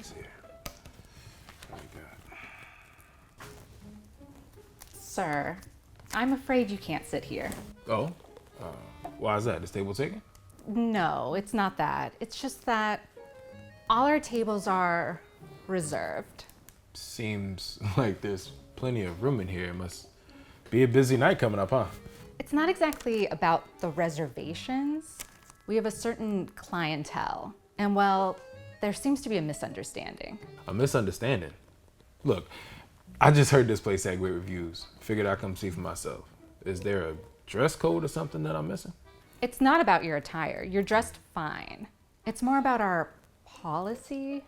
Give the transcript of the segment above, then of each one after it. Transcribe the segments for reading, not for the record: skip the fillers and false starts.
see. What we got? Sir, I'm afraid you can't sit here. Oh, why is that? This table taken? No, it's not that. It's just that all our tables are reserved. Seems like there's plenty of room in here. It must be a busy night coming up, huh? It's not exactly about the reservations. We have a certain clientele, and well, there seems to be a misunderstanding. A misunderstanding? Look, I just heard this place had great reviews. Figured I'd come see for myself. Is there a dress code or something that I'm missing? It's not about your attire. You're dressed fine. It's more about our policy.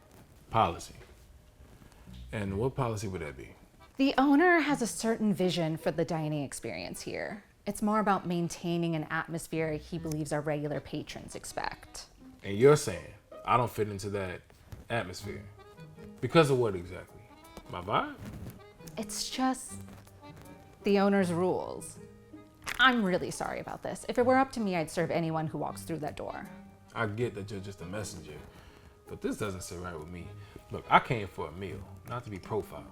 Policy? And what policy would that be? The owner has a certain vision for the dining experience here. It's more about maintaining an atmosphere he believes our regular patrons expect. And you're saying I don't fit into that atmosphere? Because of what exactly? My vibe? It's just the owner's rules. I'm really sorry about this. If it were up to me, I'd serve anyone who walks through that door. I get that you're just a messenger, but this doesn't sit right with me. Look, I came for a meal, not to be profiled.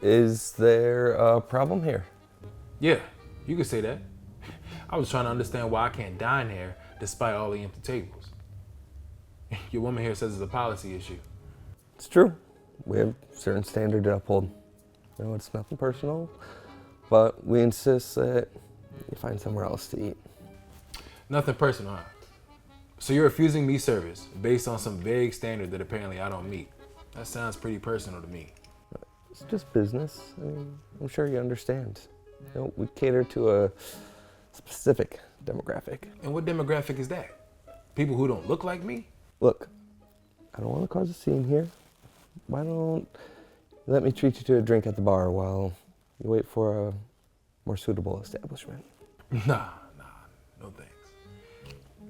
Is there a problem here? Yeah, you could say that. I was trying to understand why I can't dine here despite all the empty tables. Your woman here says it's a policy issue. It's true. We have certain standard to uphold. You know, it's nothing personal, but we insist that you find somewhere else to eat. Nothing personal, huh? So you're refusing me service based on some vague standard that apparently I don't meet. That sounds pretty personal to me. It's just business. I mean, I'm sure you understand. You know, we cater to a specific demographic. And what demographic is that? People who don't look like me? Look, I don't want to cause a scene here. Why don't you let me treat you to a drink at the bar while you wait for a more suitable establishment? Nah, no thanks.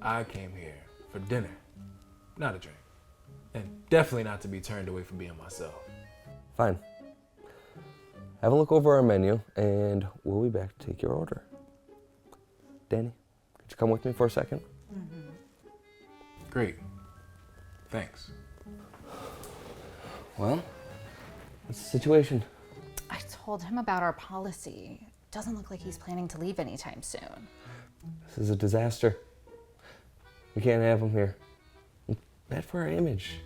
I came here for dinner, not a drink. And definitely not to be turned away from being myself. Fine. Have a look over our menu and we'll be back to take your order. Danny, could you come with me for a second? Mm-hmm. Great. Thanks. Well, what's the situation? I told him about our policy. Doesn't look like he's planning to leave anytime soon. This is a disaster. We can't have him here. It's bad for our image.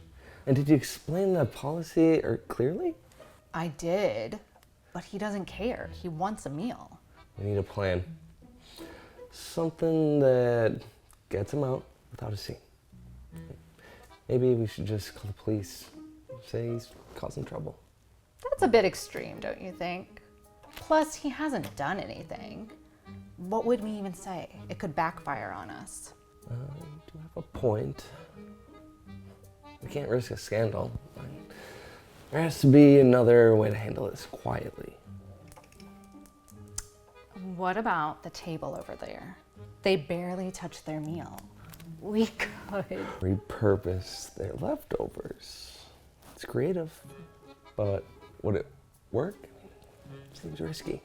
And did you explain the policy clearly? I did, but he doesn't care. He wants a meal. We need a plan. Something that gets him out without a scene. Maybe we should just call the police. Say he's causing trouble. That's a bit extreme, don't you think? Plus, he hasn't done anything. What would we even say? It could backfire on us. You do have a point. We can't risk a scandal. There has to be another way to handle this quietly. What about the table over there? They barely touched their meal. We could repurpose their leftovers. It's creative, but would it work? Seems risky.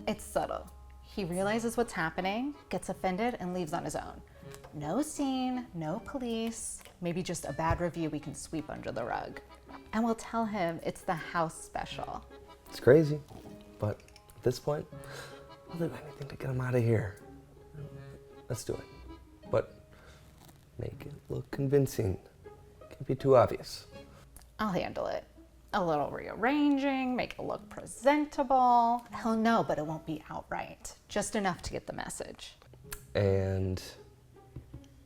It's subtle. He realizes what's happening, gets offended, and leaves on his own. No scene, no police, maybe just a bad review we can sweep under the rug. And we'll tell him it's the house special. It's crazy, but at this point, I'll do anything to get him out of here. Let's do it. But make it look convincing. Can't be too obvious. I'll handle it. A little rearranging, make it look presentable. He'll know, but it won't be outright. Just enough to get the message. And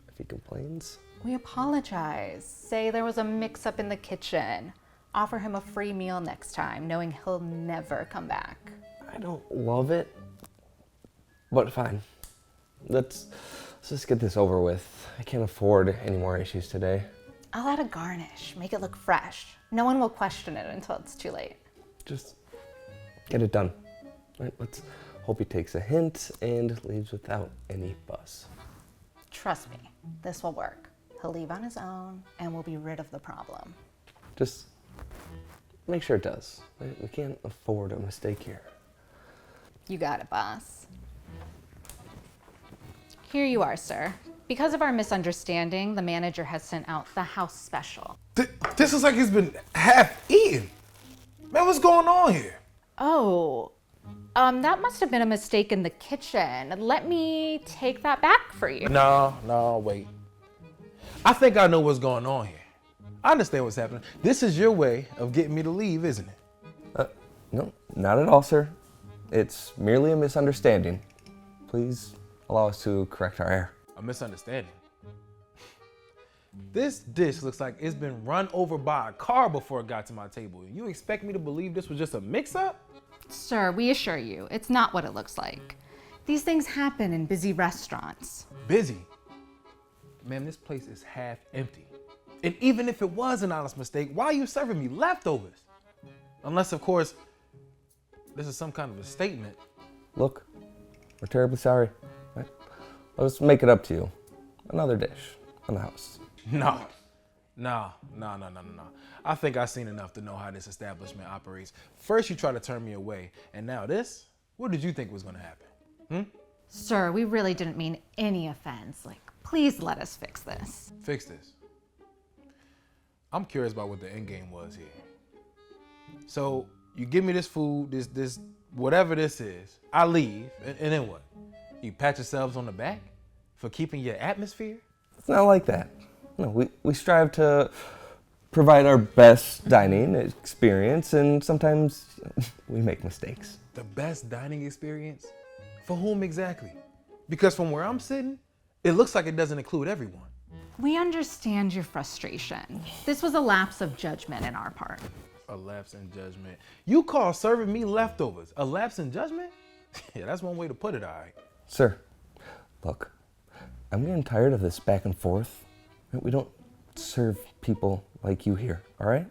if he complains? We apologize. Say there was a mix-up in the kitchen. Offer him a free meal next time, knowing he'll never come back. I don't love it, but fine. Let's just get this over with. I can't afford any more issues today. I'll add a garnish, make it look fresh. No one will question it until it's too late. Just get it done. Right, let's hope he takes a hint and leaves without any fuss. Trust me, this will work. He'll leave on his own and we'll be rid of the problem. Just make sure it does. We can't afford a mistake here. You got it, boss. Here you are, sir. Because of our misunderstanding, the manager has sent out the house special. This looks like it's been half eaten. Man, what's going on here? Oh, that must have been a mistake in the kitchen. Let me take that back for you. No, wait. I think I know what's going on here. I understand what's happening. This is your way of getting me to leave, isn't it? No, not at all, sir. It's merely a misunderstanding. Please allow us to correct our error. A misunderstanding. This dish looks like it's been run over by a car before it got to my table. You expect me to believe this was just a mix-up? Sir, we assure you, it's not what it looks like. These things happen in busy restaurants. Busy? Man, this place is half empty. And even if it was an honest mistake, why are you serving me leftovers? Unless, of course, this is some kind of a statement. Look, we're terribly sorry. Right? Let's make it up to you. Another dish in the house. No. I think I've seen enough to know how this establishment operates. First you try to turn me away, and now this? What did you think was gonna happen? Sir, we really didn't mean any offense. Please let us fix this. Fix this. I'm curious about what the end game was here. So you give me this food, this whatever this is, I leave, and then what? You pat yourselves on the back for keeping your atmosphere? It's not like that. No, we strive to provide our best dining experience, and sometimes we make mistakes. The best dining experience? For whom exactly? Because from where I'm sitting, it looks like it doesn't include everyone. We understand your frustration. This was a lapse of judgment in our part. A lapse in judgment. You call serving me leftovers a lapse in judgment? Yeah, that's one way to put it, all right. Sir, look, I'm getting tired of this back and forth. We don't serve people like you here, all right?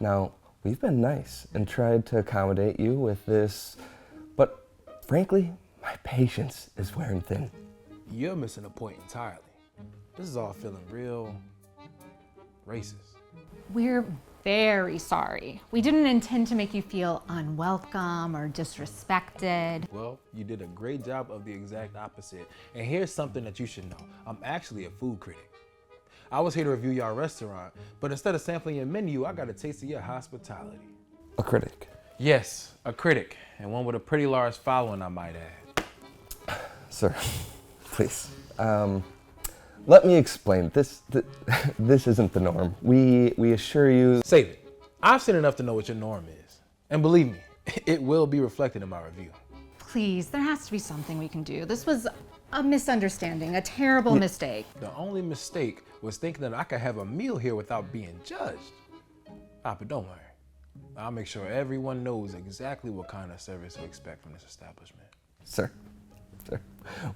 Now, we've been nice and tried to accommodate you with this, but frankly, my patience is wearing thin. You're missing a point entirely. This is all feeling real racist. We're very sorry. We didn't intend to make you feel unwelcome or disrespected. Well, you did a great job of the exact opposite. And here's something that you should know. I'm actually a food critic. I was here to review your restaurant, but instead of sampling your menu, I got a taste of your hospitality. A critic? Yes, a critic, and one with a pretty large following, I might add. Sir, please. Let me explain. This isn't the norm. We assure you. Save it. I've seen enough to know what your norm is. And believe me, it will be reflected in my review. Please, there has to be something we can do. This was a misunderstanding, a terrible mistake. The only mistake was thinking that I could have a meal here without being judged. But don't worry. I'll make sure everyone knows exactly what kind of service to expect from this establishment. Sir,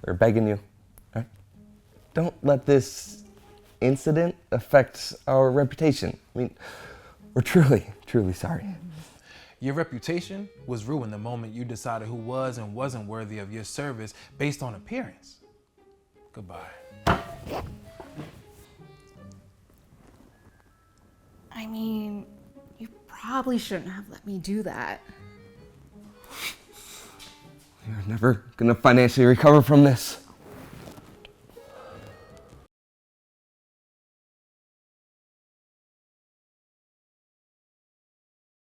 we're begging you. All right? Don't let this incident affect our reputation. I mean, we're truly sorry. Your reputation was ruined the moment you decided who was and wasn't worthy of your service based on appearance. Goodbye. I mean, you probably shouldn't have let me do that. You're never gonna financially recover from this.